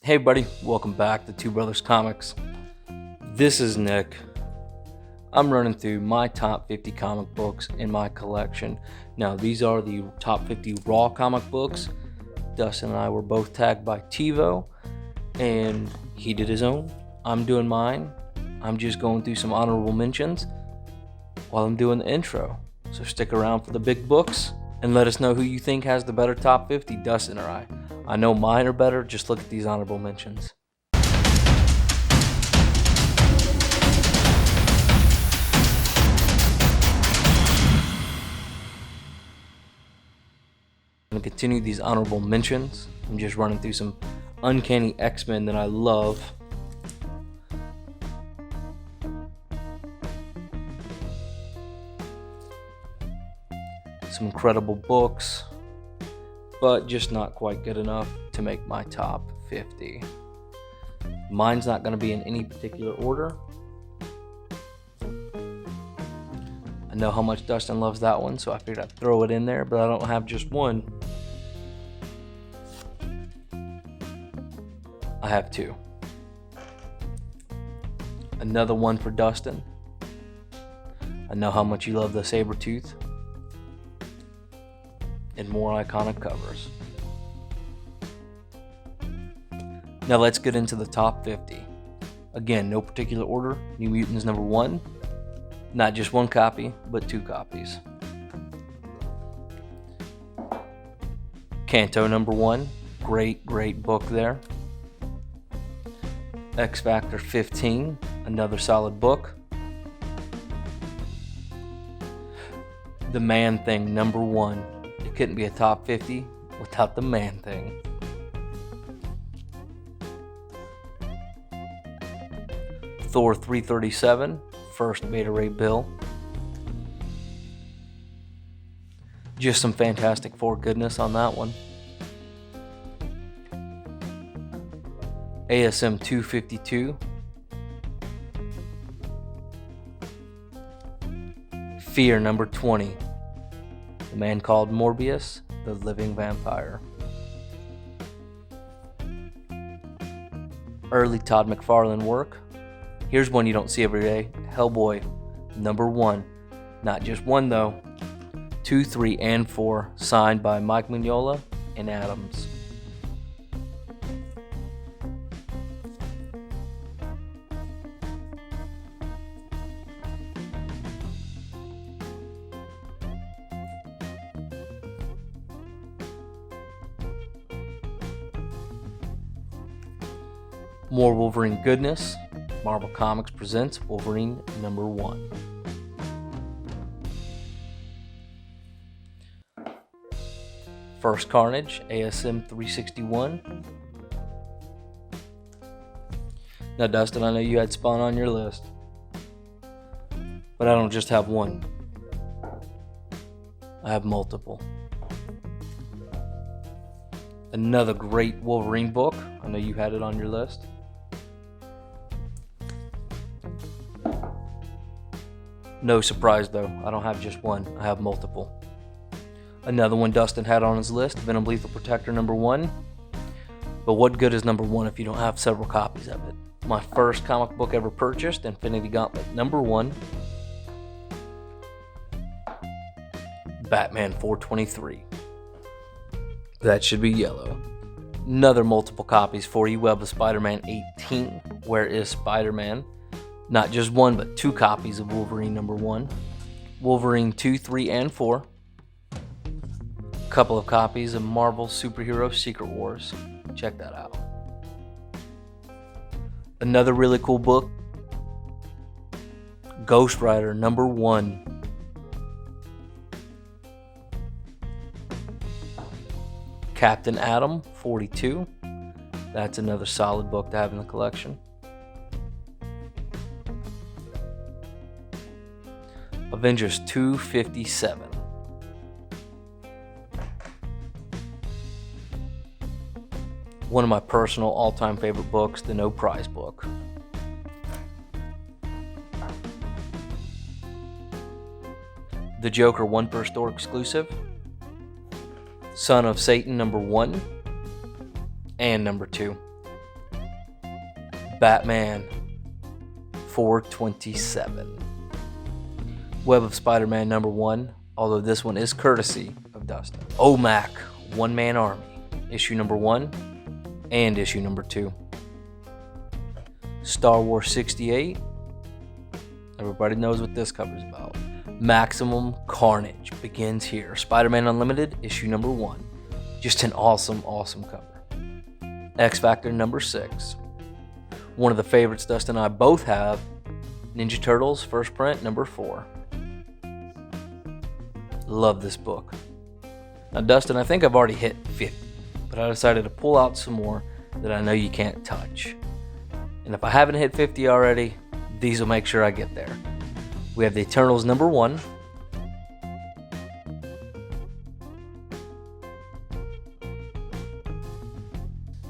Hey buddy, welcome back to Two Brothers Comics. This is Nick. I'm running through my top 50 comic books in my collection. Now these are the top 50 raw comic books. Dustin and I were both tagged by TiVo and he did his own. I'm doing mine. I'm just going through some honorable mentions while I'm doing the intro. So stick around for the big books and let us know who you think has the better top 50, Dustin or I. I know mine are better, just look at these honorable mentions. I'm going to continue these honorable mentions. I'm just running through some Uncanny X-Men that I love. Some incredible books, but just not quite good enough to make my top 50. Mine's not going to be in any particular order. I know how much Dustin loves that one, so I figured I'd throw it in there, but I don't have just one. I have two. Another one for Dustin. I know how much you love the Sabretooth. And more iconic covers. Now let's get into the top 50. Again, no particular order. New Mutants number 1. Not just one copy, but 2 copies. Kanto number 1. Great book there. X Factor 15. Another solid book. The Man Thing number 1. It couldn't be a top 50 without the Man Thing. Thor 337, first Beta Ray Bill. Just some Fantastic Four goodness on that one. ASM 252. Fear number 20. The Man Called Morbius, the Living Vampire. Early Todd McFarlane work. Here's one you don't see every day. Hellboy, number 1. Not just one though. 2, 3, and 4, signed by Mike Mignola and Adams. More Wolverine goodness. Marvel Comics presents Wolverine number 1. First Carnage, ASM 361. Now Dustin, I know you had Spawn on your list, but I don't just have one. I have multiple. Another great Wolverine book. I know you had it on your list. No surprise though, I don't have just one, I have multiple. Another one Dustin had on his list, Venom Lethal Protector number 1. But what good is number 1 if you don't have several copies of it? My first comic book ever purchased, Infinity Gauntlet number 1. Batman 423. That should be yellow. Another multiple copies for you, Web of Spider-Man 18. Where is Spider-Man? Not just one, but 2 copies of Wolverine number 1. Wolverine 2, 3, and 4. A couple of copies of Marvel Superhero Secret Wars. Check that out. Another really cool book. Ghost Rider number 1. Captain Atom 42. That's another solid book to have in the collection. Avengers 257. One of my personal all-time favorite books, the No Prize book. The Joker 1 per store exclusive. Son of Satan number 1 and number 2. Batman 427. Web of Spider-Man #1, although this one is courtesy of Dustin. OMAC, One Man Army, issue #1 and issue #2. Star Wars 68. Everybody knows what this cover's about. Maximum Carnage begins here. Spider-Man Unlimited, issue #1. Just an awesome, awesome cover. X Factor #6. One of the favorites Dustin and I both have. Ninja Turtles, first print, #4. Love this book. Now, Dustin, I think I've already hit 50, but I decided to pull out some more that I know you can't touch. And if I haven't hit 50 already, these will make sure I get there. We have the Eternals #1.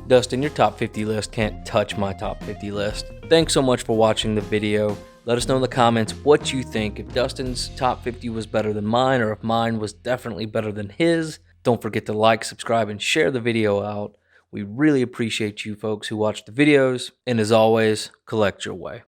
Dustin, your top 50 list can't touch my top 50 list. Thanks so much for watching the video. Let us know in the comments what you think, if Dustin's top 50 was better than mine, or if mine was definitely better than his. Don't forget to like, subscribe, and share the video out. We really appreciate you folks who watch the videos, and as always, collect your way.